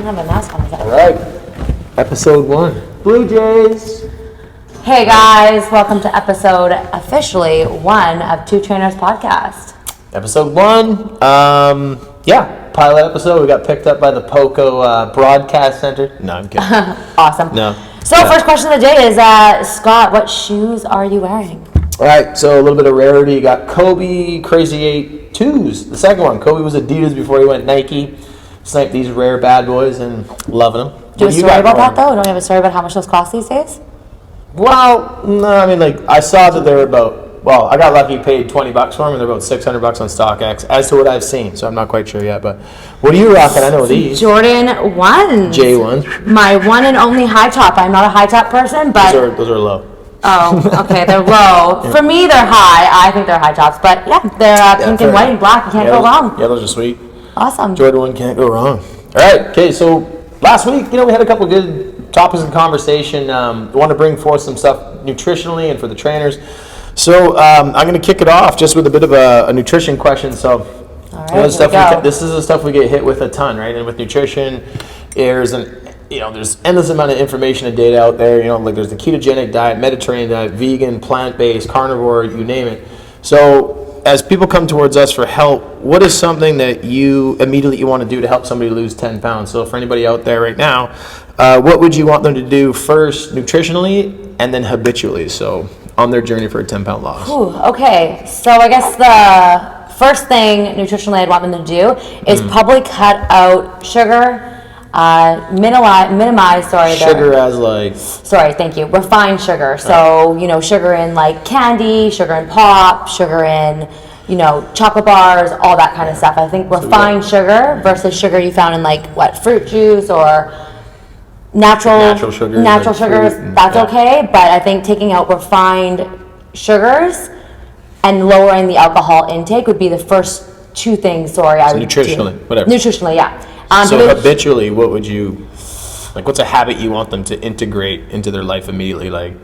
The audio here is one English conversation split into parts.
don't have a mask on. All right. Episode 1. Blue Jays. Hey guys, welcome to episode officially 1 of Two Trainers Podcast. Episode 1. Pilot episode. We got picked up by the POCO Broadcast Center. No, I'm kidding. Awesome. No. So first question of the day is, Scott, what shoes are you wearing? All right, so a little bit of rarity. You got Kobe Crazy 8 2s. The second one. Kobe was Adidas before he went Nike. Sniped these rare bad boys and loving them. Do you have a story about that, though? Don't you have a story about how much those cost these days? Well, no, I mean, I saw that they were I got lucky, paid $20 for them, and they're about $600 on StockX, as to what I've seen, so I'm not quite sure yet, but what are you rocking? I know these. Jordan 1s. J1s. My one and only high top. I'm not a high top person, but... Those are low. Oh, okay, they're low. For me, they're high. I think they're high tops, but yeah, they're pink and white and black. You can't go wrong. Yeah, those are sweet. Awesome. Jordan 1 can't go wrong. All right, okay, so last week, we had a couple good topics of conversation. We want to bring forth some stuff nutritionally and for the trainers. So I'm going to kick it off just with a bit of a nutrition question. So all right, this is the stuff we get hit with a ton, right? And with nutrition, there's endless amount of information and data out there. There's the ketogenic diet, Mediterranean diet, vegan, plant-based, carnivore, you name it. So as people come towards us for help, what is something that you immediately want to do to help somebody lose 10 pounds? So for anybody out there right now, what would you want them to do first nutritionally and then habitually? So on their journey for a 10-pound loss. Ooh, okay, so I guess the first thing nutritionally I'd want them to do is probably cut out sugar, minimize refined sugar. So, sugar in like candy, sugar in pop, sugar in, chocolate bars, all that kind of stuff. I think refined sugar versus sugar you found in fruit juice or natural sugars, that's okay. But I think taking out refined sugars and lowering the alcohol intake would be the first two things. I would nutritionally, do. whatever. Nutritionally, yeah. So habitually, what would you what's a habit you want them to integrate into their life immediately?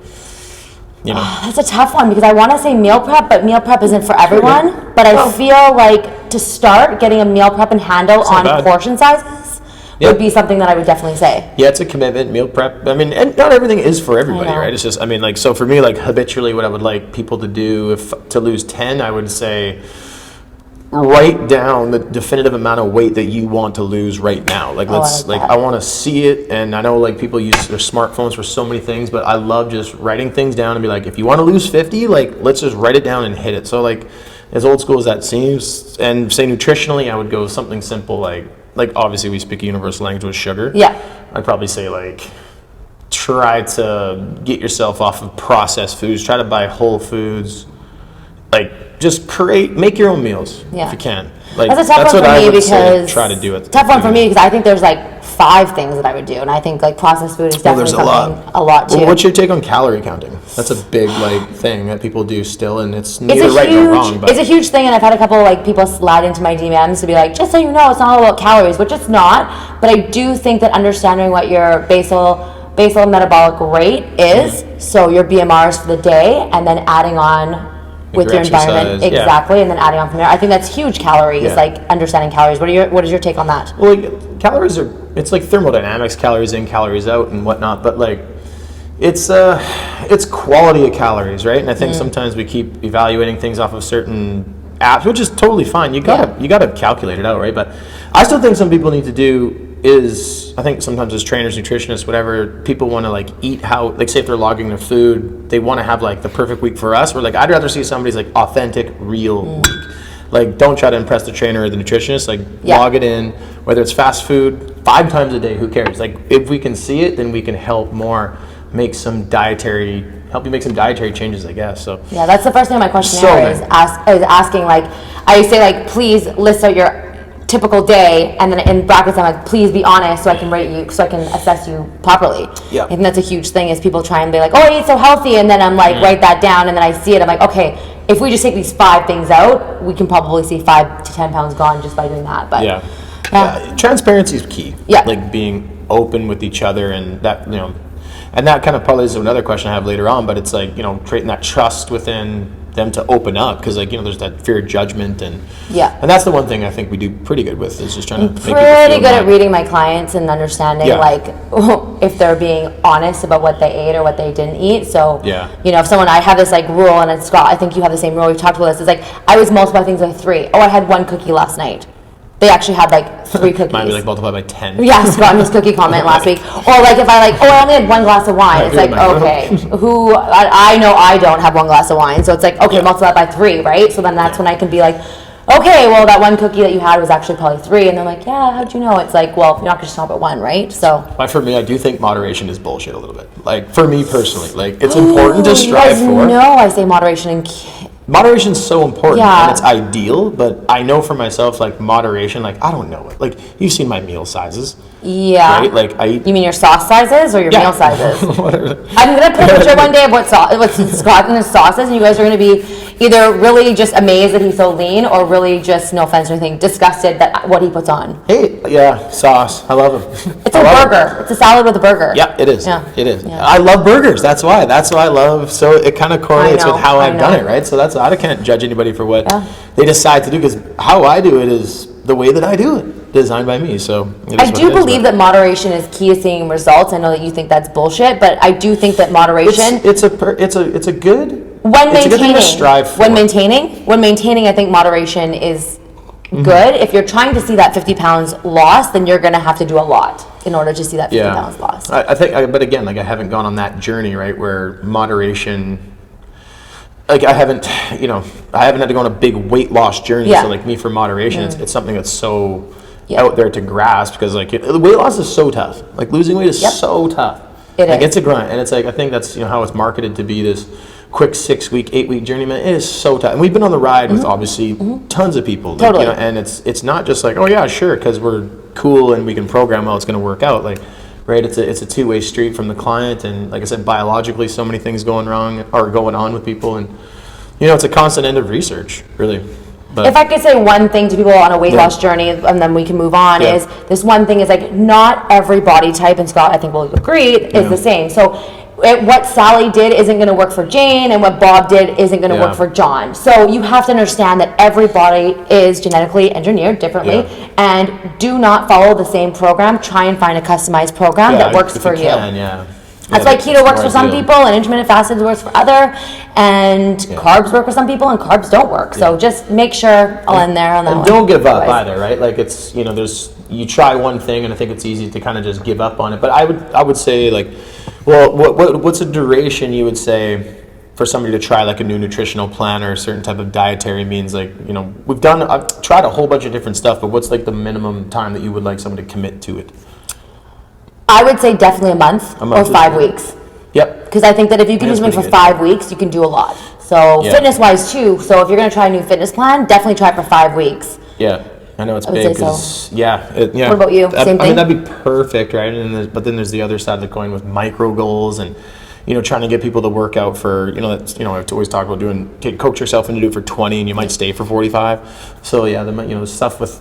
That's a tough one because I want to say meal prep, but meal prep isn't for everyone. But I feel like to start getting a meal prep and handle on portion sizes would be something that I would definitely say. Yeah, it's a commitment, meal prep. I mean, and not everything is for everybody, right? It's just, so for me, habitually, what I would like people to do to lose 10, I would say, write down the definitive amount of weight that you want to lose right now. I want to see it, and I know people use their smartphones for so many things, but I love just writing things down and be like, if you want to lose 50, let's just write it down and hit it. So as old school as that seems, and say nutritionally, I would go something simple like obviously we speak a universal language with sugar. Yeah. I'd probably say try to get yourself off of processed foods. Try to buy whole foods. Just make your own meals if you can. That's a tough one for me because try to do it. Tough one for me because I think there's 5 things that I would do, and I think processed food is definitely a lot too. Well, what's your take on calorie counting? That's a big thing that people do still, and it's neither right nor wrong. But it's a huge thing, and I've had a couple people slide into my DMs to be like, just so you know, it's not all about calories, which it's not. But I do think that understanding what your basal metabolic rate is, so your BMRs for the day, and then adding on with your environment, exactly, and then adding on from there. I think that's huge calories, understanding calories. What is your take on that? Well, calories it's like thermodynamics, calories in, calories out, and whatnot. But it's quality of calories, right? And I think sometimes we keep evaluating things off of certain apps, which is totally fine. You gotta calculate it out, right? But I still think some people need to do is, I think sometimes as trainers, nutritionists, whatever, people want to eat how, say if they're logging their food, they want to have the perfect week for us. Or I'd rather see somebody's authentic, real week. Don't try to impress the trainer or the nutritionist. Log it in, whether it's fast food, 5 times a day, who cares? If we can see it, then we can help make some dietary changes, I guess. So yeah, that's the first thing on my questionnaire is asking. I say please list out your typical day, and then in brackets I'm please be honest so I can rate you, so I can assess you properly. Yeah. I think that's a huge thing is people try and be oh, I eat so healthy, and then I'm write that down, and then I see it, I'm okay, if we just take these 5 things out, we can probably see 5 to 10 pounds gone just by doing that. But yeah. Transparency is key. Yeah. Being open with each other, and that And that kind of probably is another question I have later on, but it's like, creating that trust within them to open up, because like, there's that fear of judgment, and that's the one thing I think we do pretty good with, is just trying to make people pretty feel good at reading my clients and understanding like if they're being honest about what they ate or what they didn't eat. So if someone, I have this like rule, and it's Scott, I think you have the same rule, we've talked about this, it's like I always multiply things by 3. I had 1 cookie last night. They actually had like 3 cookies. Mine be like multiplied by 10. Yeah, Scott in his cookie comment last week. Or like if I I only had 1 glass of wine. It's like, okay, I know I don't have 1 glass of wine. So it's like, okay, multiply by 3, right? So then that's when I can be like, okay, well that 1 cookie that you had was actually probably 3. And they're like, yeah, how'd you know? It's like, well, you're not going to stop at 1, right? So. But for me, I do think moderation is bullshit a little bit. Like for me personally, like it's important to strive for. No, I say moderation Moderation is so important, and it's ideal, but I know for myself, like moderation, like I don't know it. Like you've seen my meal sizes. Yeah. Right? Like You mean your sauce sizes or your meal sizes? I'm gonna put a picture one day of what's Scott and his sauces, and you guys are gonna be either really just amazed that he's so lean, or really just, no offense or anything, disgusted that what he puts on. Hey, sauce. I love them. It's a burger. It's a salad with a burger. Yeah, it is. Yeah. It is. Yeah. I love burgers. That's why I love. So it kind of correlates with how I've done it, right? So I can't judge anybody for what they decide to do, because how I do it is the way that I do it, designed by me. So I do believe that moderation is key to seeing results. I know that you think that's bullshit, but I do think that moderation. It's a good. When it's maintaining, a good thing to strive for. When maintaining, I think moderation is good. If you're trying to see that 50 pounds lost, then you're going to have to do a lot in order to see that 50 pounds lost. I think, but again, like I haven't gone on that journey, right, where moderation. Like I haven't had to go on a big weight loss journey. So like me, for moderation, it's something that's so out there to grasp, because like weight loss is so tough. Like losing weight is so tough. It's a grind, and it's like I think that's how it's marketed to be, this quick 6-week, 8-week journey. Man, it is so tough, and we've been on the ride with obviously tons of people. Like, Totally. and it's not just like, oh yeah, sure, because we're cool and we can program how it's going to work out. Like, right, it's a two-way street from the client, and like I said, biologically, so many things going on with people, and it's a constant end of research, really. But if I could say one thing to people on a weight loss journey, and then we can move on, is this one thing is like, not every body type, and Scott, I think will agree, is the same. So what Sally did isn't going to work for Jane, and what Bob did isn't going to work for John. So you have to understand that everybody is genetically engineered differently, and do not follow the same program. Try and find a customized program that works for you. That's why keto works for some people, and intermittent fasting works for other, and carbs work for some people, and carbs don't work. So just make sure, I'll end there on that one. Don't give up either, right? Like it's, you try one thing, and I think it's easy to kind of just give up on it. But I would say, like, well, what's a duration you would say for somebody to try like a new nutritional plan or a certain type of dietary means? Like, I've tried a whole bunch of different stuff, but what's like the minimum time that you would like someone to commit to it? I would say definitely a month or 5 weeks. Yep. Because I think that if you can do something for 5 weeks, you can do a lot. So fitness-wise too. So if you're going to try a new fitness plan, definitely try it for 5 weeks. Yeah. I know it's big because, What about you? Same thing? I mean, that'd be perfect, right? But then there's the other side of the coin with micro goals and, trying to get people to work out for, that's, I always talk about coach yourself into do it for 20 and you might stay for 45. So the stuff with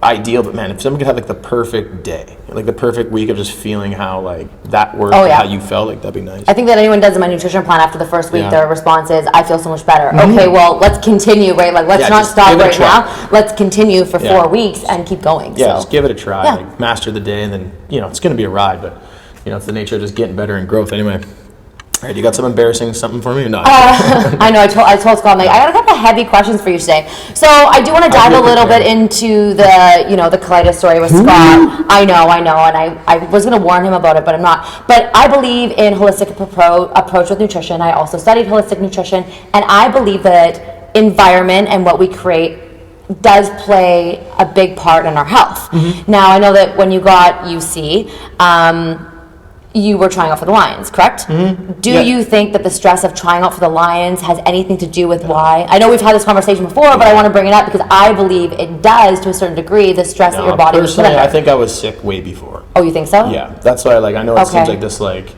ideal, but man, if someone could have like the perfect day, like the perfect week of just feeling how like that worked, how you felt, like that'd be nice. I think that anyone does my nutrition plan after the first week, their response is, I feel so much better. Okay, well, let's continue, right? Like, let's not stop right now. Let's continue for 4 weeks and keep going. Yeah, just give it a try. Like, master the day, and then, it's going to be a ride, but, it's the nature of just getting better and growth anyway. All right, you got some embarrassing something for me or not? I know, I told Scott, I'm like, I got a couple of heavy questions for you today. So I do want to dive a little bit into the colitis story with Scott. I know, and I was going to warn him about it, but I'm not. But I believe in holistic approach with nutrition. I also studied holistic nutrition, and I believe that environment and what we create does play a big part in our health. Now, I know that when you got UC, you were trying out for the Lions, correct? Do you think that the stress of trying out for the Lions has anything to do with why? I know we've had this conversation before, but I want to bring it up because I believe it does, to a certain degree, the stress that your body was put under. I think I was sick way before. Oh, you think so? Yeah, that's why. Like, I know it seems like this, like,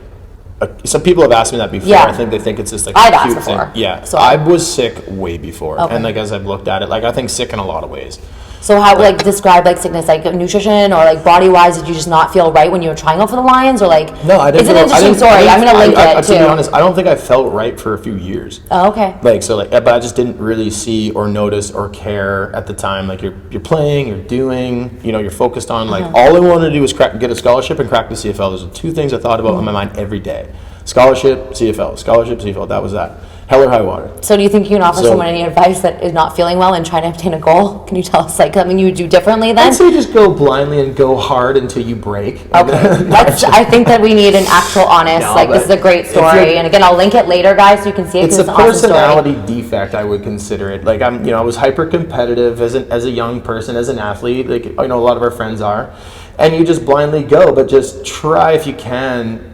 some people have asked me that before. Yeah. I think they think it's just like I've a asked cute thing. before. Yeah, So I was sick way before, Okay. and like as I've looked at it, like I think sick in a lot of ways. So how, like, describe, like, sickness, like, nutrition or, like, body-wise, did you just not feel right when you were trying out for the Lions, or, like... No, I didn't. It's an interesting story. I'm going to link it, too. To be honest, I don't think I felt right for a few years. Oh, okay. But I just didn't really see or notice or care at the time. Like, you're playing, you're doing, you're focused on, like, all I wanted to do was get a scholarship and crack the CFL. Those are two things I thought about in my mind every day. Scholarship, CFL. Scholarship, CFL. That was that. Hell or high water. So do you think you can offer someone any advice that is not feeling well and trying to obtain a goal? Can you tell us, like, something you would do differently then? I'd say just go blindly and go hard until you break. Okay. I think that we need an actual honest, this is a great story. And again, I'll link it later, guys, so you can see it. It's a an awesome personality defect, I would consider it. Like, I was hyper competitive as a young person, as an athlete. Like, I know a lot of our friends are. And you just blindly go, but just try if you can.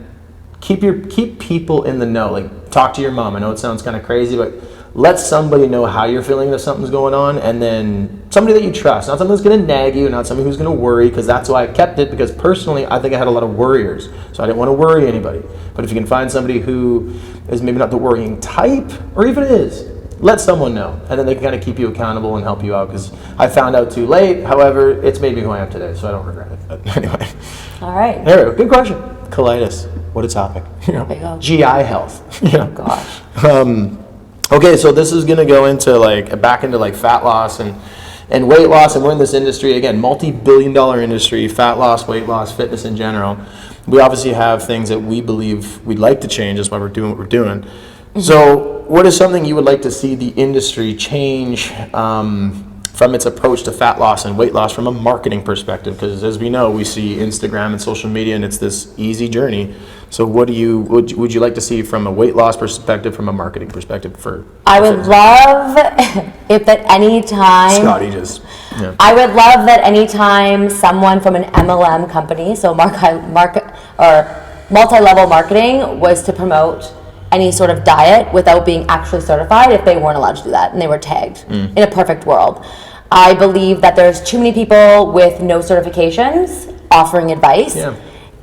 Keep people in the know. Like, talk to your mom. I know it sounds kind of crazy, but let somebody know how you're feeling if something's going on, and then somebody that you trust, not somebody who's going to nag you, not somebody who's going to worry, because that's why I kept it, because personally I think I had a lot of worriers, so I didn't want to worry anybody. But if you can find somebody who is maybe not the worrying type, or even is, let someone know, and then they can kind of keep you accountable and help you out, because I found out too late. However, it's made me who I am today, so I don't regret it. But anyway. All right. There we go. Good question. Colitis. What a topic. GI health. Gosh. Okay, so this is gonna go into back into fat loss and weight loss, and we're in this industry again, multi-billion-dollar industry, fat loss, weight loss, fitness in general. We obviously have things that we believe we'd like to change. That's why we're doing what we're doing. Mm-hmm. So, what is something you would like to see the industry change from its approach to fat loss and weight loss from a marketing perspective? Because as we know, we see Instagram and social media, and it's this easy journey. So what would you like to see from a weight loss perspective, from a marketing perspective? I would love if at any time... Scotty just... Yeah. I would love that any time someone from an MLM company, so multi-level marketing, was to promote any sort of diet without being actually certified, if they weren't allowed to do that and they were tagged. In a perfect world. I believe that there's too many people with no certifications offering advice. Yeah.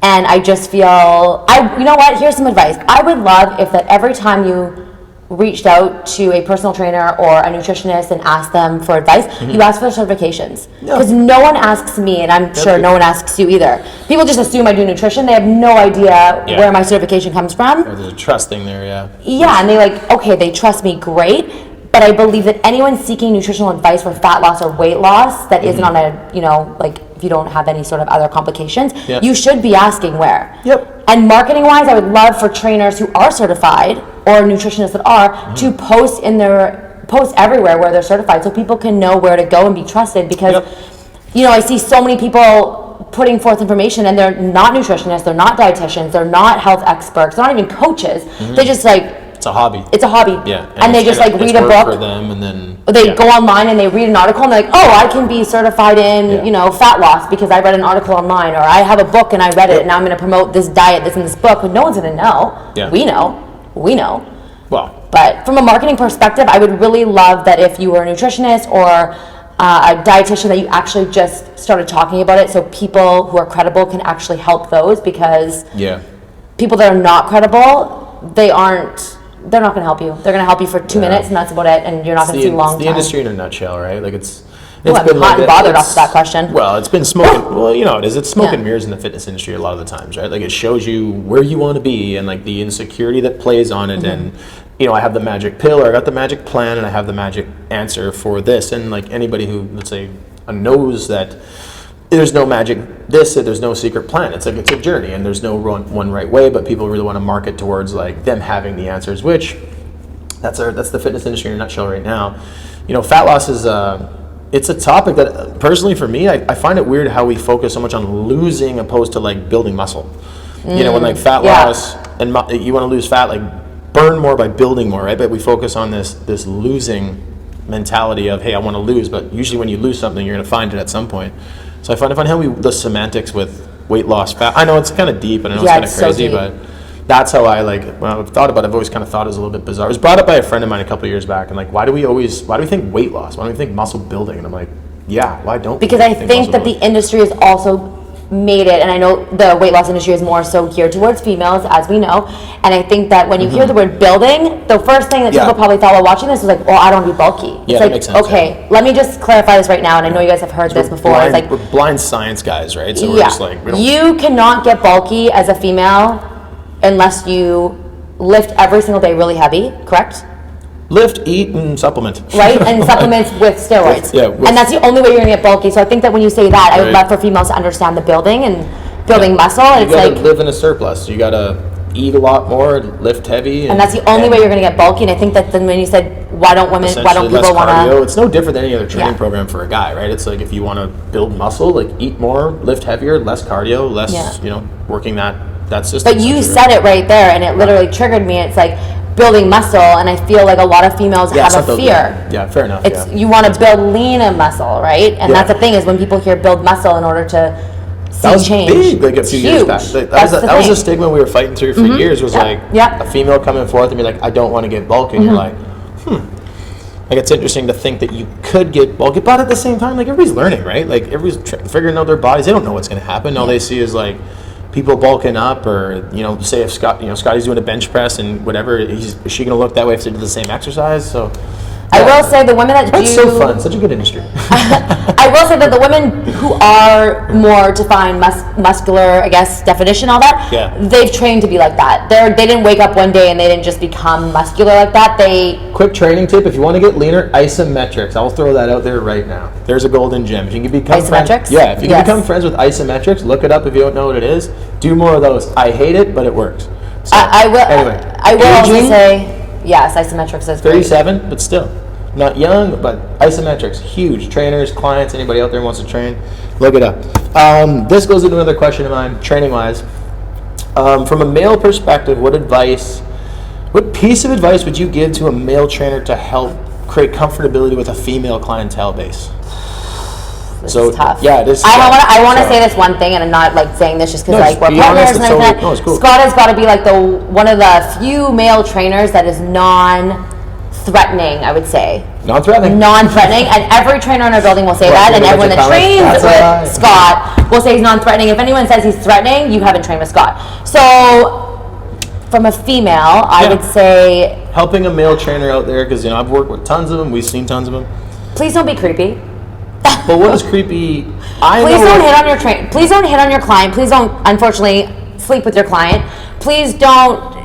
And I just feel, you know what, here's some advice. I would love if that every time you reached out to a personal trainer or a nutritionist and asked them for advice, you ask for their certifications. Because no one asks me, and I'm sure no one asks you either. People just assume I do nutrition. They have no idea where my certification comes from. Or there's a trust thing there, Yeah, and they trust me, great. But I believe that anyone seeking nutritional advice for fat loss or weight loss that isn't on a, if you don't have any sort of other complications, you should be asking where. Yep. And marketing-wise, I would love for trainers who are certified or nutritionists that are to post everywhere where they're certified, so people can know where to go and be trusted. Because, I see so many people putting forth information, and they're not nutritionists, they're not dietitians, they're not health experts, they're not even coaches. They just it's a hobby. It's a hobby. Yeah. And they just read a book. For them, and then they go online and they read an article and they're like, oh, I can be certified in, fat loss because I read an article online, or I have a book and I read it and now I'm going to promote this diet that's in this book. But no one's going to know. Yeah. We know. Well. But from a marketing perspective, I would really love that if you were a nutritionist or a dietitian, that you actually just started talking about it, so people who are credible can actually help those, because people that are not credible, they're not going to help you. They're going to help you for 2 minutes, and that's about it, and you're not going to see long time. It's the industry in a nutshell, right? It's been hot and bothered off that question. Well, it's been smoking. Well, it is. It's smoke and mirrors in the fitness industry a lot of the times, right? It shows you where you want to be, and the insecurity that plays on it, and I have the magic pill, or I got the magic plan, and I have the magic answer for this. And anybody who, let's say, knows that there's no magic there's no secret plan. It's it's a journey, and there's no one right way, but people really want to market towards them having the answers, which that's the fitness industry in a nutshell right now. Fat loss is it's a topic that personally for me, I find it weird how we focus so much on losing opposed to building muscle. When fat loss and you want to lose fat, burn more by building more, right? But we focus on this losing mentality of, hey, I want to lose, but usually when you lose something, you're going to find it at some point. So I find how the semantics with weight loss, fat. I know it's kind of deep, and I know it's kind of crazy, but that's how I when I've thought about it. I've always kind of thought it was a little bit bizarre. It was brought up by a friend of mine a couple of years back, and why do we think weight loss? Why do we think muscle building? And I'm why don't? Because I think that the industry is also made it, and I know the weight loss industry is more so geared towards females, as we know, and I think that when you hear the word building, the first thing that people probably thought while watching this was like, well, I don't want to be bulky. Yeah, it's that like, makes sense, okay, let me just clarify this right now, and I know you guys have heard this before. Blind, It's like, we're blind science guys, right? So we're just like, we don't... You cannot get bulky as a female unless you lift every single day really heavy, correct? Lift, eat, and supplement. Right, and supplements with steroids. And that's the only way you're gonna get bulky. So I think that when you say that, I would love for females to understand the building and building muscle. And you it's gotta like live in a surplus. You gotta eat a lot more, lift heavy, and that's the only way you're gonna get bulky. And I think that then when you said why don't people want to? It's no different than any other training program for a guy, right? It's like if you want to build muscle, like eat more, lift heavier, less cardio, less working that system. But you said it right there, and it literally triggered me. It's like building muscle, and I feel like a lot of females have a fear. Yeah, fair enough. It's you want to build lean and muscle, right? And that's the thing is when people hear build muscle in order to see change. Big, like a few years back. That was a stigma we were fighting through for years. Was like a female coming forth and be like, I don't want to get bulky. And you're like, Like it's interesting to think that you could get bulky, but at the same time, like everybody's learning, right? Like everybody's figuring out their bodies. They don't know what's going to happen. All they see is like people bulking up, or say if Scotty's doing a bench press and whatever, is she going to look that way if they do the same exercise? So I will say the women that that's so fun, such a good industry. I will say that the women who are more defined muscular, I guess, definition, all that, they've trained to be like that. They didn't wake up one day and they didn't just become muscular like that. Quick training tip: if you want to get leaner, isometrics. I'll throw that out there right now. There's a golden gem. If you can become isometrics, if you can become friends with isometrics, look it up if you don't know what it is. Do more of those. I hate it, but it works. So, I will. Anyway, I will also say yes. Isometrics is great. 37, but still. Not young, but isometrics, huge. Trainers, clients, anybody out there who wants to train, look it up. This goes into another question of mine, training-wise. From a male perspective, what piece of advice would you give to a male trainer to help create comfortability with a female clientele base? This is tough. Yeah, it is. I want to say this one thing, and I'm not like saying this just because we're partners and everything. No, it's cool. Scott has got to be like one of the few male trainers that is non-threatening, I would say. Non-threatening, and every trainer in our building will say that, and everyone that trains with Scott will say he's non-threatening. If anyone says he's threatening, you haven't trained with Scott. So, from a female, I would say helping a male trainer out there, because I've worked with tons of them, we've seen tons of them. Please don't be creepy. But what is creepy? Please don't hit on your Please don't hit on your client. Please don't, unfortunately, sleep with your client. Please don't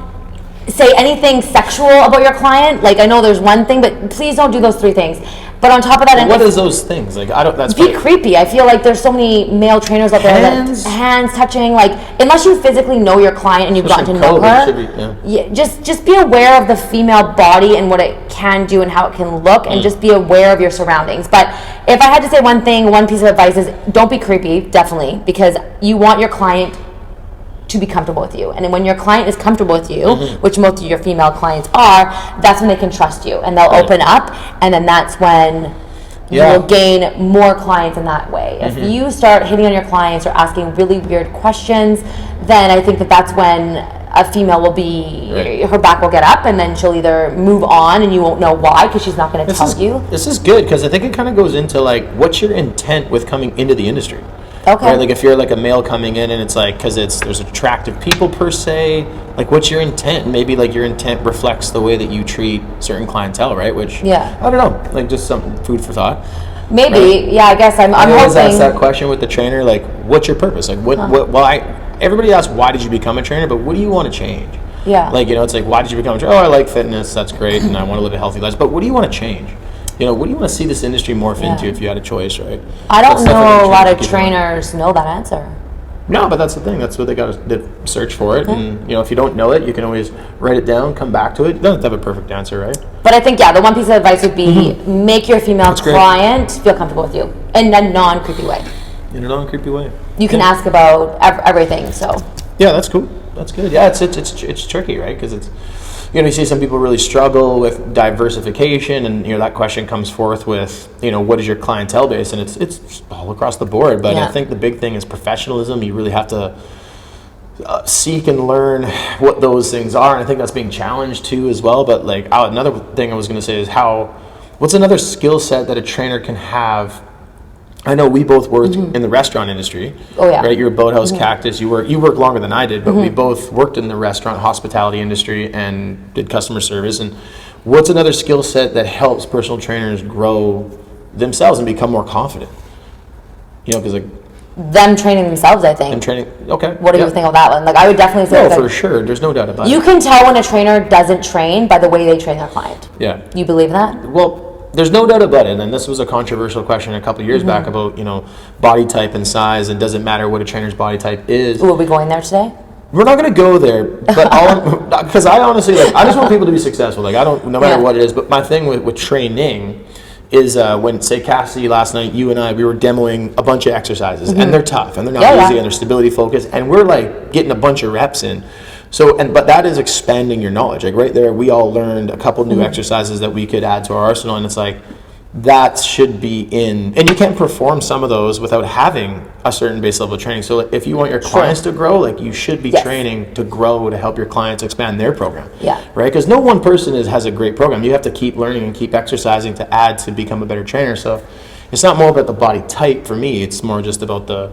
say anything sexual about your client. Like, I know there's one thing, but please don't do those three things. But on top of that, what is those things? Like, I don't. That's be creepy. I feel like there's so many male trainers out there that hands touching. Like, unless you physically know your client and you've gotten to know her, just be aware of the female body and what it can do and how it can look, and just be aware of your surroundings. But if I had to say one piece of advice is don't be creepy, definitely, because you want your client to be comfortable with you. And when your client is comfortable with you, which most of your female clients are, that's when they can trust you and they'll open up, and then that's when you'll gain more clients in that way. If you start hitting on your clients or asking really weird questions, then I think that's when a female will be, her back will get up, and then she'll either move on and you won't know why because she's not going to tell you. This is good because I think it kind of goes into like, what's your intent with coming into the industry? Okay. Right? Like if you're like a male coming in and it's like, because there's attractive people per se, like what's your intent? And maybe like your intent reflects the way that you treat certain clientele, right? Which, I don't know, like just some food for thought. Maybe, I guess I'm hoping. I always ask that question with the trainer, like what's your purpose? Like everybody asks why did you become a trainer, but what do you want to change? Yeah. Like, it's like, why did you become a trainer? Oh, I like fitness, that's great, and I want to live a healthy life. But what do you want to change? What do you want to see this industry morph into if you had a choice, right? I don't know a lot of trainers know that answer. No, but that's the thing. That's what they got to search for it. And, if you don't know it, you can always write it down, come back to it. You don't have to have a perfect answer, right? But I think, the one piece of advice would be make your female client feel comfortable with you in a non-creepy way. In a non-creepy way. You can ask about everything, so. Yeah, that's cool. That's good. Yeah, it's tricky, right? Because it's, you see some people really struggle with diversification, and that question comes forth with what is your clientele base, and it's all across the board. But I think the big thing is professionalism. You really have to seek and learn what those things are, and I think that's being challenged too as well. But like another thing I was going to say is what's another skill set that a trainer can have I know we both worked in the restaurant industry. Oh, yeah. Right? You're a Boathouse Cactus. You worked longer than I did, but we both worked in the restaurant hospitality industry and did customer service. And what's another skill set that helps personal trainers grow themselves and become more confident? You know, because like them training themselves, I think. them training. Okay. What do you think of that one? Like, I would definitely say No, that for sure. There's no doubt about you it. can tell when a trainer doesn't train by the way they train their client. Yeah. You believe that? Well, there's no doubt about it, and this was a controversial question a couple of years back about, you know, body type and size, and doesn't matter what a trainer's body type is. Will we going there today? We're not going to go there, but because I honestly, like, I just want people to be successful. Like, I don't, no matter what it is, but my thing with training is when, say, Cassidy last night, you and I, we were demoing a bunch of exercises, and they're tough, and they're not easy, and they're stability focused, and we're like getting a bunch of reps in. So, but that is expanding your knowledge. Like right there, we all learned a couple new exercises that we could add to our arsenal, and it's like, that should be in, and you can't perform some of those without having a certain base level of training. So if you want your clients to grow, like you should be training to grow, to help your clients expand their program. Yeah. Right? Because no one person has a great program. You have to keep learning and keep exercising to add to become a better trainer. So it's not more about the body type for me. It's more just about the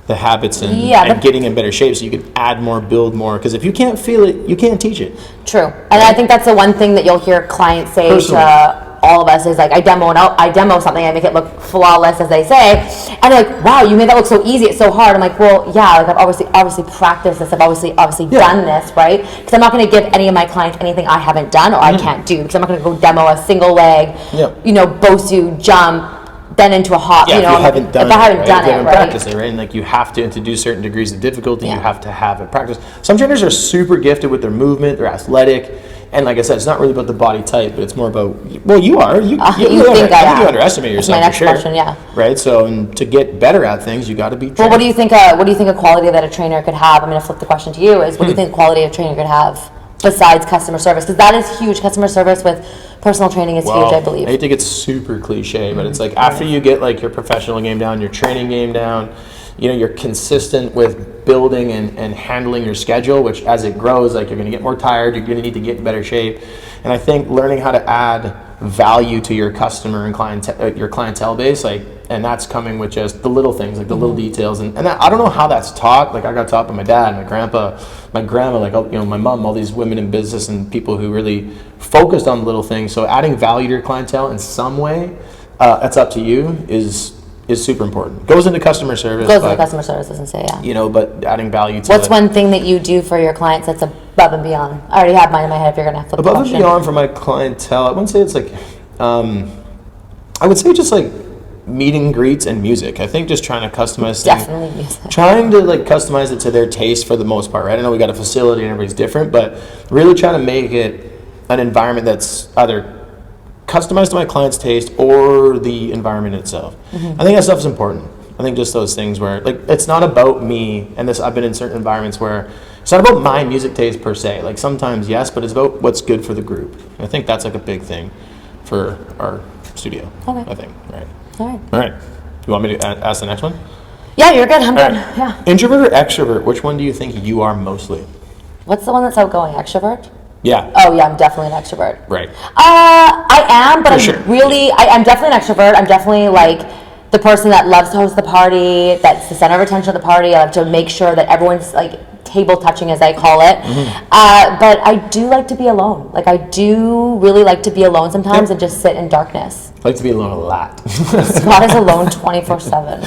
habits and getting in better shape so you can add more, build more. Because if you can't feel it, you can't teach it. True. And I think that's the one thing that you'll hear clients say to all of us is like, I demo something, I make it look flawless, as they say, and they're like, wow, you made that look so easy, it's so hard. I'm like, well, yeah, like I've obviously practiced this, I've obviously done this, right? Because I'm not going to give any of my clients anything I haven't done or I can't do, because I'm not going to go demo a single leg, you know, Bosu jump, then into a hop, you know, if you haven't done it, right? Practice it, right? And like you have to introduce certain degrees of difficulty, you have to have it practiced. Some trainers are super gifted with their movement, they're athletic, and like I said, it's not really about the body type, but it's more about, well, you are. You think you underestimate yourself, my next for sure. question, yeah. Right? So and to get better at things, you got to be trained. Well, what do you think a quality that a trainer could have? I'm going to flip the question to you, is what do you think a quality a trainer could have besides customer service? Because that is huge. Customer service with personal training is huge, I believe. I hate to get super cliche, but it's like after you get like your professional game down, your training game down, you know, you're consistent with building and handling your schedule, which as it grows, like you're going to get more tired, you're going to need to get in better shape. And I think learning how to add value to your customer and your clientele base, like, and that's coming with just the little things, like the little details. And I don't know how that's taught. Like I got taught by my dad, my grandpa, my grandma, like, you know, my mom, all these women in business and people who really focused on little things. So adding value to your clientele in some way, that's up to you, is super important. Goes into customer service. Doesn't say, yeah. You know, but adding value to What's one thing that you do for your clients that's above and beyond? I already have mine in my head if you're going to flip the question. Above and beyond for my clientele, I wouldn't say it's like, I would say just like meet and greets and music. I think just trying to customize things. Definitely music. Trying to like customize it to their taste for the most part, right? I know we got a facility and everybody's different, but really trying to make it an environment that's either customized to my client's taste or the environment itself. I think that stuff is important. I think just those things where like it's not about me, and this I've been in certain environments where it's not about my music taste per se. Like sometimes yes, but it's about what's good for the group. And I think that's like a big thing for our studio. Okay. I think. Right. All right. You want me to ask the next one? Yeah, you're good. I'm good. Right. Yeah. Introvert or extrovert? Which one do you think you are mostly? What's the one that's outgoing? Extrovert? Yeah. Oh yeah, I'm definitely an extrovert. Right. I am, but I'm definitely an extrovert. I'm definitely like the person that loves to host the party, that's the center of attention of the party. I like to make sure that everyone's like table touching, as I call it. But I do like to be alone. Like I do really like to be alone sometimes and just sit in darkness. I like to be alone a lot. Scott is alone 24/7.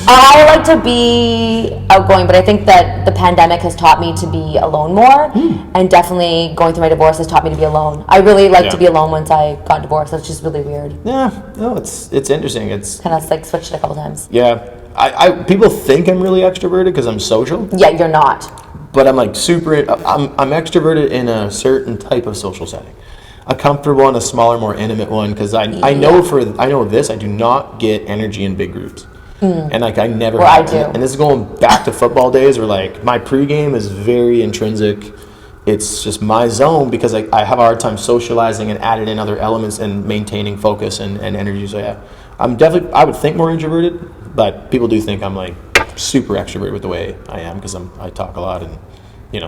I like to be outgoing, but I think that the pandemic has taught me to be alone more, and definitely going through my divorce has taught me to be alone. I really like to be alone once I got divorced. That's just really weird. Yeah, no, it's interesting. It's kind of like switched it a couple times. Yeah, I people think I'm really extroverted because I'm social. Yeah, you're not. But I'm like I'm extroverted in a certain type of social setting. A comfortable one, a smaller, more intimate one, because I know of this, I do not get energy in big groups. And like I never have. I do. And this is going back to football days where like my pregame is very intrinsic. It's just my zone because I have a hard time socializing and adding in other elements and maintaining focus and energy. So yeah, I would think more introverted, but people do think I'm like super extroverted with the way I am because I talk a lot and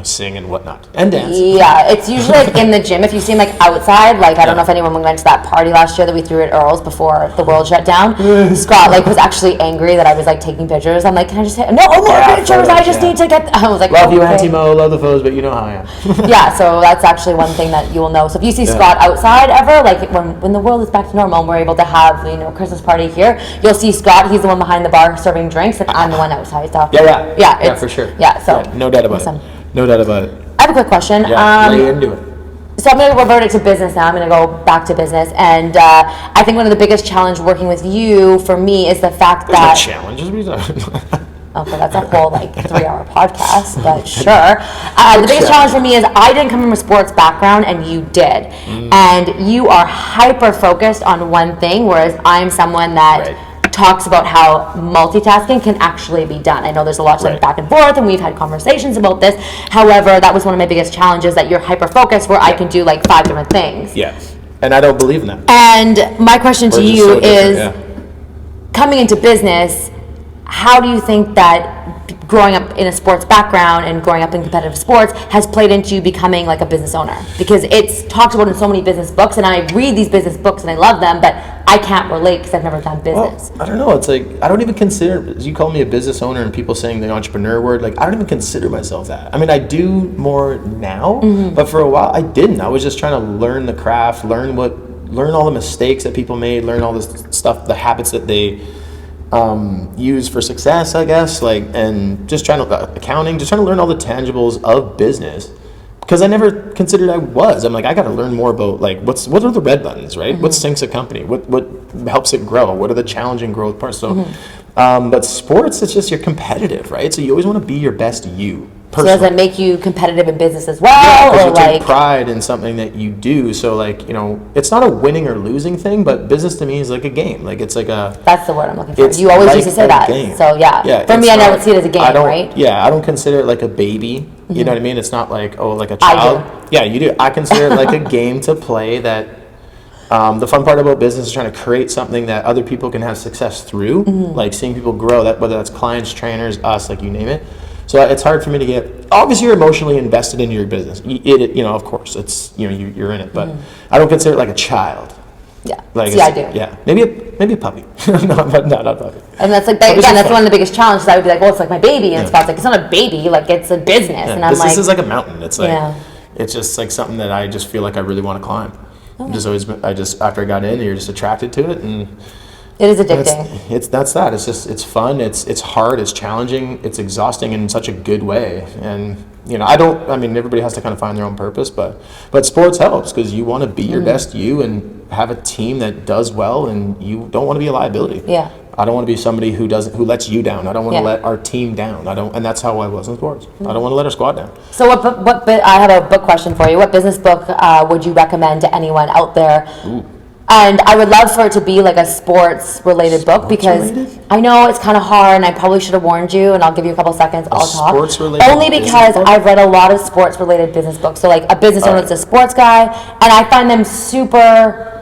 sing and whatnot and dance. Yeah, it's usually like in the gym. If you see him like outside, like I don't know if anyone went to that party last year that we threw at Earl's before the world shut down. Scott like was actually angry that I was like taking pictures. I'm like, can I just no more pictures? I just need to get. I was like, love you, okay. Antimo, love the foes, but you know how I am. Yeah, so that's actually one thing that you will know. So if you see Scott outside ever, like when the world is back to normal and we're able to have Christmas party here, you'll see Scott. He's the one behind the bar serving drinks, and I'm the one outside. So yeah, for sure. Yeah, so no doubt about it. No doubt about it. I have a quick question. Yeah, lay into it. So I'm going to revert it to business now. I'm going to go back to business. And I think one of the biggest challenges working with you, for me, is the fact There's that... no challenges. What are you talking about? Okay, that's a whole 3-hour podcast, but sure. The biggest challenge for me is I didn't come from a sports background and you did. And you are hyper-focused on one thing, whereas I'm someone that... talks about how multitasking can actually be done. I know there's a lot of back and forth, and we've had conversations about this. However, that was one of my biggest challenges, that you're hyper-focused where I can do 5 different things. Yes. And I don't believe in that. And my question to you so is, coming into business, how do you think that growing up in a sports background and growing up in competitive sports has played into you becoming a business owner? Because it's talked about in so many business books, and I read these business books and I love them, but I can't relate because I've never done business. Well, I don't know. It's I don't even consider, you call me a business owner and people saying the entrepreneur word, I don't even consider myself that. I mean, I do more now, but for a while I didn't. I was just trying to learn the craft, learn all the mistakes that people made, learn all this stuff, the habits that they use for success, I guess, and just trying to accounting, just trying to learn all the tangibles of business, because I never considered I was. I'm I got to learn more about what are the red buttons, right? What sinks a company? What helps it grow? What are the challenging growth parts? So, but sports, it's just you're competitive, right? So you always want to be your best you. Personally. So does it make you competitive in business as well, or you take pride in something that you do? So it's not a winning or losing thing, but business to me is like a game. It's like a. That's the word I'm looking for. You always used to say that. Game. So yeah, for me, I never see it as a game, right? Yeah, I don't consider it like a baby. You know what I mean? It's not like a child. I do. Yeah, you do. I consider it like a game to play. That the fun part about business is trying to create something that other people can have success through, seeing people grow. That whether that's clients, trainers, us, you name it. So it's hard for me to get. Obviously, you're emotionally invested in your business. Of course, it's you're in it, but I don't consider it like a child. Yeah, I do. Yeah, maybe a puppy. No, but not a puppy. And that's that's one of the biggest challenges. I would be well, it's like my baby, and Scott's it's not a baby, it's a business, and I'm business is like a mountain. It's it's just something that I just feel like I really want to climb. Okay. After I got in, you're just attracted to it, and. It is addicting. It's fun. It's hard. It's challenging. It's exhausting in such a good way. And everybody has to kind of find their own purpose, but sports helps because you want to be your best you and have a team that does well, and you don't want to be a liability. Yeah. I don't want to be somebody who lets you down. I don't want to let our team down. and that's how I was in sports. I don't want to let our squad down. So I have a book question for you. What business book would you recommend to anyone out there? Ooh. And I would love for it to be a sports-related book, because I know it's kind of hard, and I probably should have warned you, and I'll give you a couple seconds, I'll talk. Sports-related only because I've read a lot of sports-related business books. So a business owner that's a sports guy, and I find them super...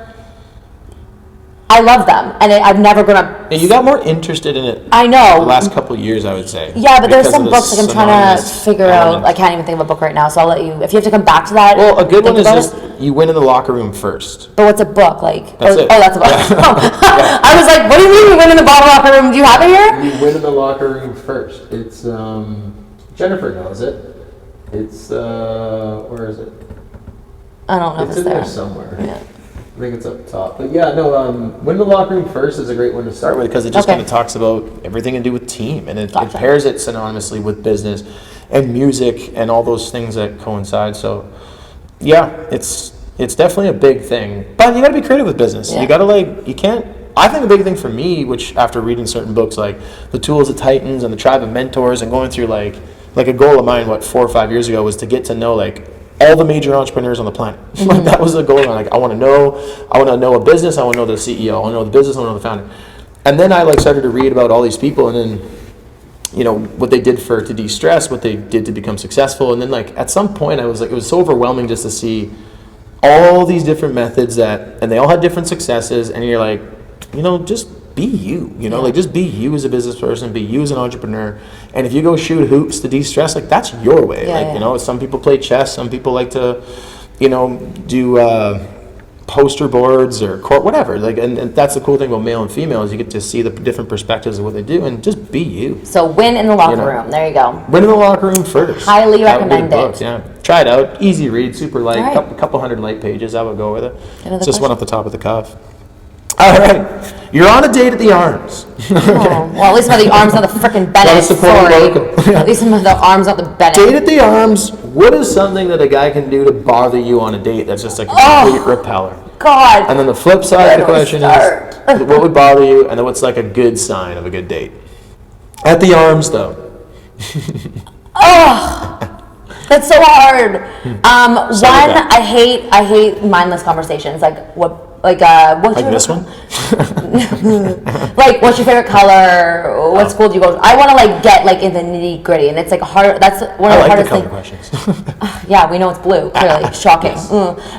I love them, and I've never grown up... And you got more interested in it. I know. The last couple of years, I would say. Yeah, but there's some books I'm trying to figure out. I can't even think of a book right now, so I'll let you... If you have to come back to that... Well, a good one is just you win in the locker room first. But what's a book? That's it. Oh, that's a book. Yeah. I was like, what do you mean you win in the locker room? Do you have it here? You win in the locker room first. It's, Jennifer knows it. It's, where is it? I don't know if it's in there somewhere. Yeah. I think it's up top. But yeah, no, win the locker room first is a great one to start with, because it just kind of talks about everything to do with team, and it pairs it synonymously with business and music and all those things that coincide. So yeah, it's definitely a big thing, but you got to be creative with business. You got to you can't. I think a big thing for me, which after reading certain books like The Tools of Titans and The Tribe of Mentors, and going through like a goal of mine 4 or 5 years ago was to get to know all the major entrepreneurs on the planet. That was the goal. I want to know a business. I want to know the CEO. I want to know the business. I want to know the founder. And then I started to read about all these people, and then what they did to de-stress, what they did to become successful, and then at some point I was it was so overwhelming just to see all these different methods and they all had different successes, and you're just be you, you know, like just be you as a business person, be you as an entrepreneur. And if you go shoot hoops to de-stress, like that's your way. You know, some people play chess, some people like to, you know, do poster boards or court, whatever. Like, and that's the cool thing about male and female is you get to see the different perspectives of what they do and just be you. So win in the locker room. There you go. Win in the locker room first. Highly recommend it. Yeah, try it out. Easy read, super light, couple hundred light pages. I would go with it. It's just one off the top of the cuff. All right, you're on a date at the Arms. Well, at least by the Arms, not the frickin' Bennett. Sorry. At least by the Arms, not the Bennett. Date at the Arms. What is something that a guy can do to bother you on a date that's just like a complete repeller? God. And then the flip side of the question is, what would bother you, and then what's like a good sign of a good date? At the Arms, though. That's so hard. I hate mindless conversations. Like this one? Like, what's your favorite color? What school do you go to? I want to like get like in the nitty gritty, and it's like hard. That's one of the hardest things. Questions. Yeah, we know it's blue. Clearly, shocking.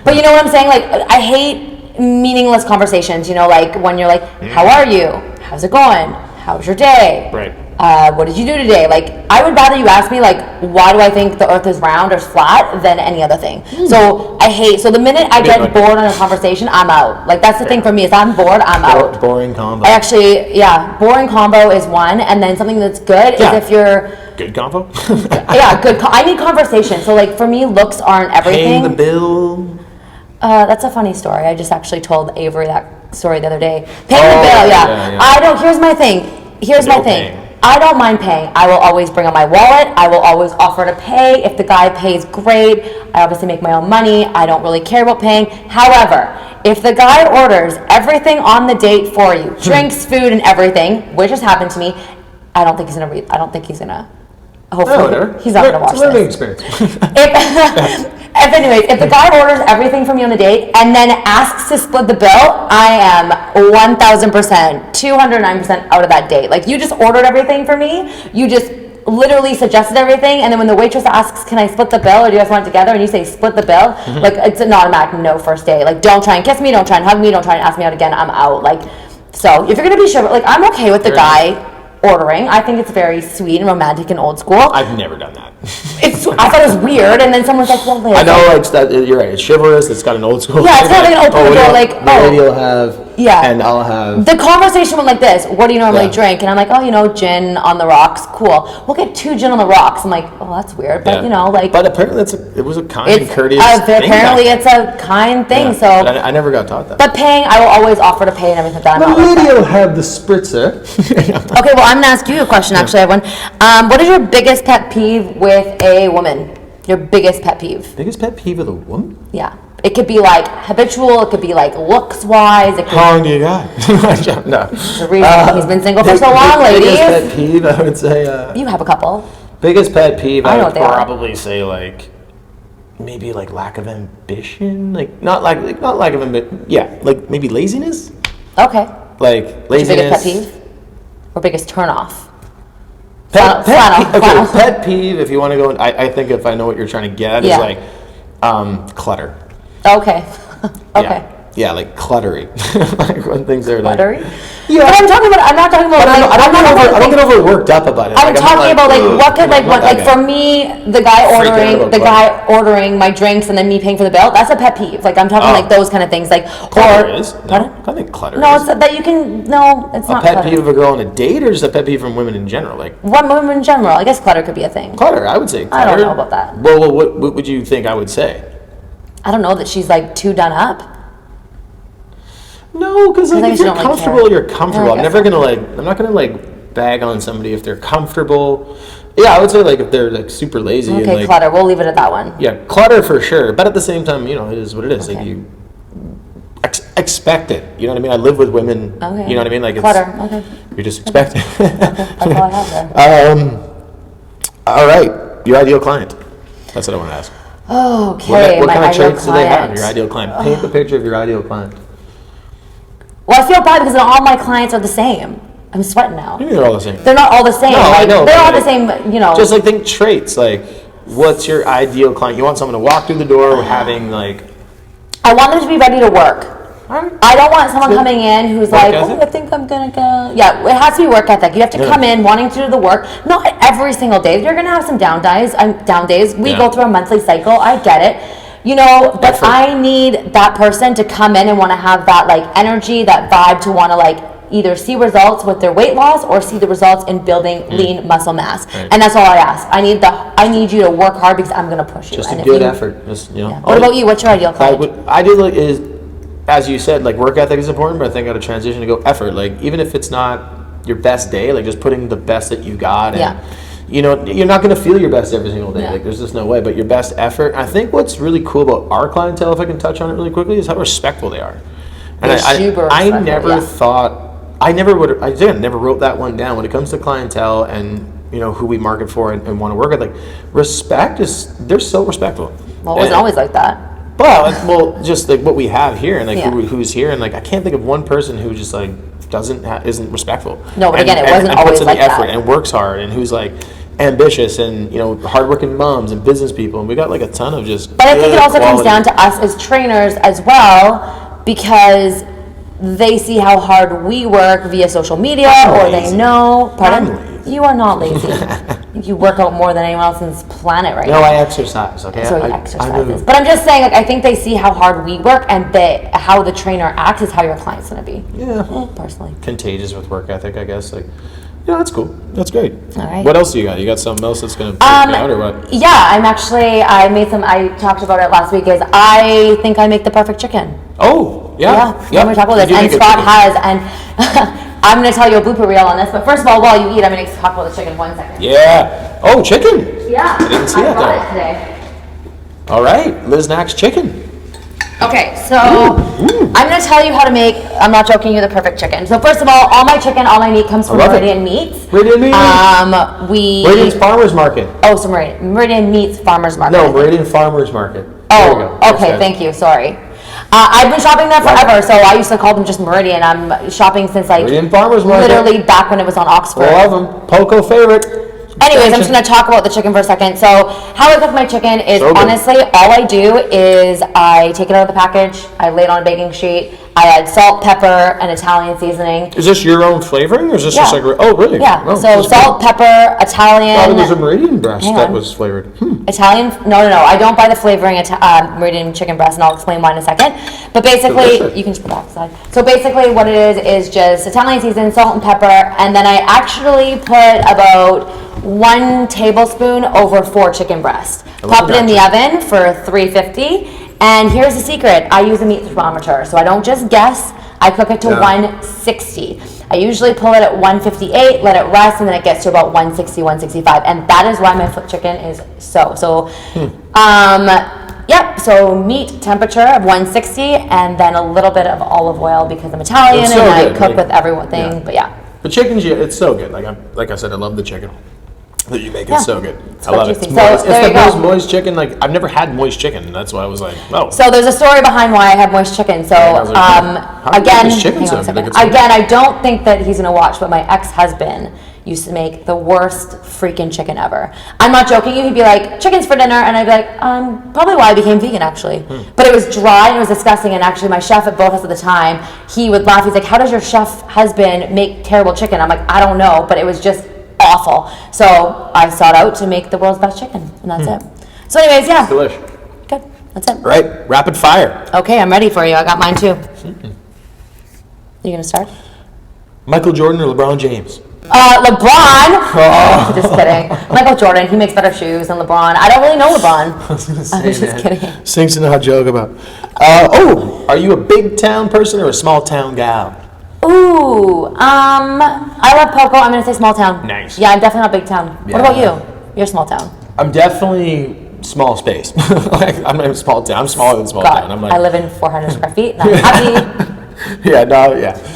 But you know what I'm saying? Like, I hate meaningless conversations. You know, like when you're like, "How are you? How's it going? How's your day?" Right. What did you do today? Like, I would rather you ask me, like, why do I think the earth is round or flat than any other thing. So the minute I get bored on a conversation, I'm out. Like, that's the thing for me is I'm bored, I'm out. Boring combo. I actually, boring combo is one, and then something that's good is if you're... Good combo? Good. I need conversation. So, like, for me, looks aren't everything. Paying the bill. That's a funny story. I just actually told Avery that story the other day. Paying the bill, I don't, here's my thing. I don't mind paying. I will always bring out my wallet. I will always offer to pay. If the guy pays, great. I obviously make my own money. I don't really care about paying. However, if the guy orders everything on the date for you, drinks, food, and everything, which has happened to me, I don't think he's gonna. Hopefully, he's not gonna watch this. Experience. If the guy orders everything from you on the date and then asks to split the bill, I am 1,000%, 209% out of that date. Like, you just ordered everything for me. You just literally suggested everything, and then when the waitress asks, "Can I split the bill, or do you guys want it together?" and you say split the bill, like, it's an automatic no first date. Like, don't try and kiss me, don't try and hug me, don't try and ask me out again. I'm out. Like, so if you're gonna be sure, like, I'm okay with the guy ordering. I think it's very sweet and romantic and old school. I've never done that. I thought it was weird, and then someone's like, "Well, I know, like that. You're right. It's chivalrous. It's got an old school. Yeah, it's got like an old school. Like, maybe you'll have. Yeah. And I'll have. The conversation went like this: "What do you normally drink?" And I'm like, "Oh, you know, gin on the rocks. Cool. We'll get 2 gin on the rocks." I'm like, "Oh, that's weird," but you know, like. But apparently, it was a kind and courteous thing. Apparently, it's a kind thing. So. But I never got taught that. But paying, I will always offer to pay and everything like that. The lady will have the spritzer. Okay, well, I'm gonna ask you a question. Actually, I have one. What is your biggest pet peeve with a woman? Your biggest pet peeve? Biggest pet peeve with a woman? Yeah. It could be like habitual, it could be like looks wise. How long do you got? No. The reason he's been single for so long, ladies. Biggest pet peeve, I would say. You have a couple. Biggest pet peeve, I would probably say like maybe like lack of ambition, like not lack of ambition. Yeah, like maybe laziness. Okay. Like laziness. What's your biggest pet peeve or biggest turn off? Pet peeve, if you want to go, I think if I know what you're trying to get at, is like clutter. Okay. Okay. Yeah, like cluttery. Like when things are cluttery? Like... Yeah. But I'm not talking about... I don't get over worked up about it. I'm talking about like what could like for me, the guy ordering my drinks and then me paying for the bill, that's a pet peeve. Like I'm talking like those kind of things. Like clutter is? No, I think clutter no, is. it's that you can... No, it's not a pet peeve of a girl on a date, or just a pet peeve from women in general? Like women in general. I guess clutter could be a thing. Clutter, I would say clutter. I don't know about that. Well, what would you think I would say? I don't know, that she's like too done up. No, because like, if you're comfortable, you're comfortable. I'm not gonna like bag on somebody if they're comfortable. Yeah, I would say like if they're like super lazy. Okay, and, like, clutter. We'll leave it at that one. Yeah, clutter for sure. But at the same time, you know, it is what it is. Okay. Like you expect it. You know what I mean? I live with women. Okay. You know what I mean? Like it's clutter. Okay. You just expect it. That's all I have there. All right, your ideal client. That's what I want to ask. Okay, what kind of traits do they have? Your ideal client. Paint the picture of your ideal client. Well, I feel bad because all my clients are the same. I'm sweating now. Maybe they're all the same. They're not all the same. No, like, I know. They're all the same, you know. Just like think traits. Like, what's your ideal client? You want someone to walk through the door having like... I want them to be ready to work. I don't want someone coming in who's like, oh, I think I'm gonna go. Yeah, it has to be work ethic. You have to come in wanting to do the work. Not every single day. You're gonna have some down days. We go through a monthly cycle. I get it. You know, but I need that person to come in and want to have that like energy, that vibe to want to like either see results with their weight loss or see the results in building lean muscle mass. Right. And that's all I ask. I need you to work hard because I'm going to push you. Just a good effort. Just, you know. Yeah. What about you? What's your ideal client? Ideal is, as you said, like work ethic is important, but I think I got to transition to go effort. Like even if it's not your best day, like just putting the best that you got. And, you know, you're not going to feel your best every single day. Yeah. Like, there's just no way. But your best effort. I think what's really cool about our clientele, if I can touch on it really quickly, is how respectful they are. And I never thought, I never wrote that one down. When it comes to clientele and, you know, who we market for and want to work with, like, respect they're so respectful. Well, it wasn't always like that. Well, just like what we have here and like who's here. And like, I can't think of one person who just like isn't respectful. No, but again, it wasn't always like that. Puts in the effort and works hard and who's like ambitious and, you know, hardworking moms and business people, and we got like a ton of just. But I think it also comes down to us as trainers as well, because they see how hard we work via social media, or they know. Pardon? You are not lazy. You work out more than anyone else on this planet right now. No, I exercise. Okay, so he exercises. But I'm just saying, like, I think they see how hard we work, and how the trainer acts is how your client's gonna be. Yeah. Personally. Contagious with work ethic, I guess. Like. Yeah, that's cool. That's great. All right. What else do you got? You got something else that's going to take me out or what? Yeah, I talked about it last week, is I think I make the perfect chicken. Oh, yeah. Yeah, we talk about this. And Scott has, and I'm going to tell you a blooper reel on this, but first of all, while you eat, I'm going to talk about the chicken 1 second. Yeah. Oh, chicken. Yeah. I didn't see that brought it today. All right. Liz Knack's chicken. Okay, so I'm going to tell you how to make, I'm not joking you, the perfect chicken. So first of all my chicken, all my meat comes from Meridian Meats. Meridian Meats? Meridian's Farmers Market. Oh, so Meridian Meats Farmers Market. No, Meridian Farmers Market. Oh, okay, thank you, sorry. I've been shopping there forever, so I used to call them just Meridian. I'm shopping since like Meridian Farmers Market. Literally back when it was on Oxford. Love them. Poco favorite. Anyways, I'm just going to talk about the chicken for a second. So how I cook my chicken is honestly, all I do is I take it out of the package, I lay it on a baking sheet, I add salt, pepper, and Italian seasoning. Is this your own flavoring, or is this just like, oh, really? Yeah, oh, so salt, pepper, Italian. I thought it was a Meridian breast that was flavored. Italian, no, I don't buy the flavoring Meridian chicken breast, and I'll explain why in a second. But basically, you can just put that aside. So basically what it is just Italian seasoning, salt and pepper, and then I actually put about 1 tablespoon over 4 chicken breasts. Pop it in the oven for 350. And here's the secret. I use a meat thermometer, so I don't just guess. I cook it to 160. I usually pull it at 158, let it rest, and then it gets to about 160, 165. And that is why my chicken is so. Yep, so meat temperature of 160, and then a little bit of olive oil because I'm Italian and I cook with everything, but yeah. The chicken's, it's so good. Like I said, I love the chicken that you make. It's so good. I love it. It's the most moist chicken. Like, I've never had moist chicken. That's why I was like, oh. So there's a story behind why I have moist chicken. So again, I don't think that he's gonna watch, but my ex-husband used to make the worst freaking chicken ever. I'm not joking you. He'd be like, chicken's for dinner, and I'd be like, probably why I became vegan actually. But it was dry and it was disgusting. And actually, my chef at Boathouse at the time, he would laugh. He's like, how does your chef husband make terrible chicken? I'm like, I don't know, but it was just awful. So I sought out to make the world's best chicken, and that's it. So anyways, yeah. Delicious. Good. That's it. Right. Rapid fire. Okay, I'm ready for you. I got mine too. You gonna start? Michael Jordan or LeBron James? LeBron. Oh. Just kidding. Michael Jordan. He makes better shoes than LeBron. I don't really know LeBron. I was just kidding. Sings and not joke about. Are you a big town person or a small town gal? Ooh, I love Poco. I'm gonna say small town. Nice. Yeah, I'm definitely not big town. Yeah. What about you? You're small town. I'm definitely small space. I'm not even small town. I'm smaller than small town. I live in 400 square feet, and I'm happy.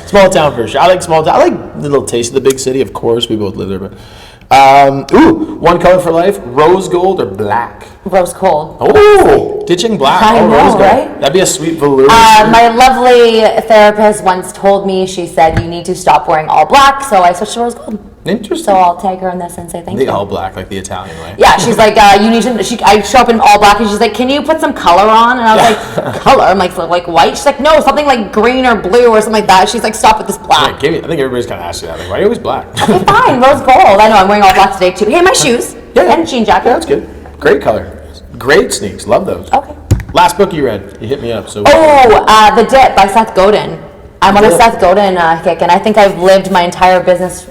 Small town for sure. I like small town. I like the little taste of the big city. Of course, we both live there, but one color for life: rose gold or black. Rose gold. Oh, ditching black. I know, rose gold. right? That'd be a sweet velour. My lovely therapist once told me, she said, you need to stop wearing all black, so I switched to rose gold. Interesting. So I'll tag her in this and say thank The you. all black, like the Italian way. Yeah, she's like, you need to. I show up in all black, and she's like, can you put some color on? And I was like, color? I'm like white. She's like, no, something like green or blue or something like that. She's like, stop with this black. I think everybody's kind of asked you that. Like, why are you always black? Okay, fine, rose gold. I know, I'm wearing all black today too. Hey, my shoes and jean jacket. Yeah, that's good. Great color. Great sneaks. Love those. Okay. Last book you read. You hit me up. So. The Dip by Seth Godin. I'm on a Seth Godin kick, and I think I've lived my entire business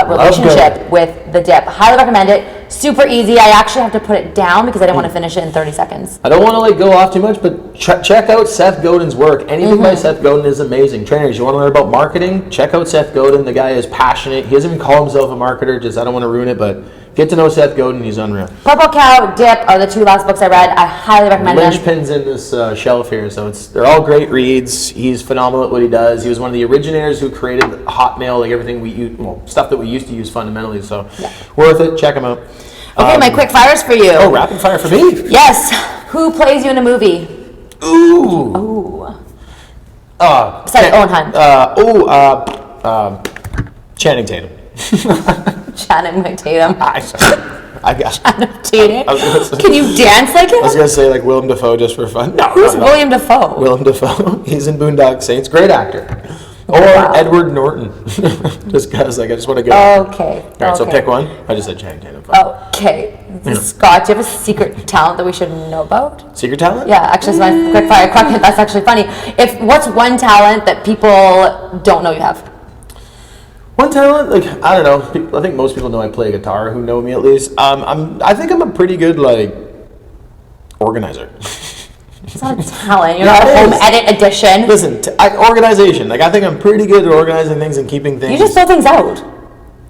relationship with The Dip. Highly recommend it. Super easy. I actually have to put it down because I didn't want to finish it in 30 seconds. I don't want to like go off too much, but check out Seth Godin's work. Anything by Seth Godin is amazing. Trainers, you want to learn about marketing? Check out Seth Godin. The guy is passionate. He doesn't even call himself a marketer. Just I don't want to ruin it, but get to know Seth Godin. He's unreal. Purple Cow, Dip are the two last books I read. I highly recommend them. Linchpins in this shelf here, so they're all great reads. He's phenomenal at what he does. He was one of the originators who created Hotmail, like everything we use, stuff that we used to use fundamentally. So worth it. Check him out. Okay, my quick fires for you. Oh, rapid fire for me. Yes. Who plays you in a movie? Ooh. Besides Owen Hunt. Channing Tatum. Channing Tatum. I got Channing Tatum. Can you dance like him? I was gonna say like Willem Dafoe just for fun. No, Who's William Dafoe? Willem Dafoe. He's in Boondock Saints. Great actor. Or Edward Norton. Just because like I just want to go. Okay. All right, so pick one. I just said Channing Tatum. Okay. Scott, do you have a secret talent that we should know about? Secret talent? Yeah, actually, it's my quick fire question. That's actually funny. What's one talent that people don't know you have? One talent, like I don't know. I think most people know I play guitar. Who know me at least. I think I'm a pretty good like organizer. It's not a talent. You're not a home edit edition. Listen, organization. Like I think I'm pretty good at organizing things and keeping things. You just throw things out.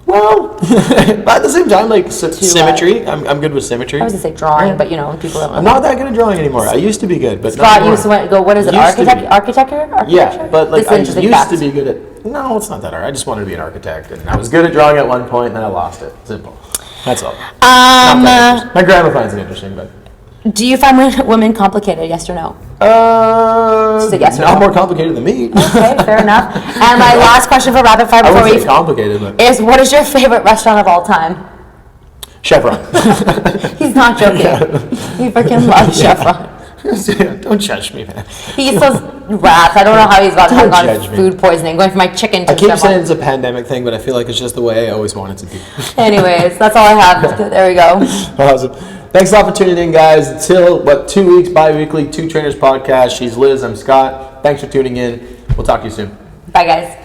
Well, but at the same time, like symmetry. I'm good with symmetry. I was gonna say drawing, but people don't. I'm not that good at drawing anymore. I used to be good, but Scott used to go. What is it? Architecture? Yeah, but like I used to be good at. No, it's not that hard. I just wanted to be an architect, and I was good at drawing at one point, and then I lost it. Simple. That's all. My grandma finds it interesting, but. Do you find women complicated? Yes or no? Yes or not no. more complicated than me. Okay, fair enough. And my last question for rapid fire before we complicated, but is what is your favorite restaurant of all time? Chevron. He's not joking. He freaking loves Chevron. Don't judge me, man. He eats those wraps. I don't know how he's got food poisoning. Going from my chicken to I keep Chevron. saying it's a pandemic thing, but I feel like it's just the way I always want it to be. Anyways, that's all I have. There we go. Awesome. Thanks a lot for tuning in, guys. Until 2 weeks, bi-weekly, Two Trainers podcast. She's Liz. I'm Scott. Thanks for tuning in. We'll talk to you soon. Bye, guys.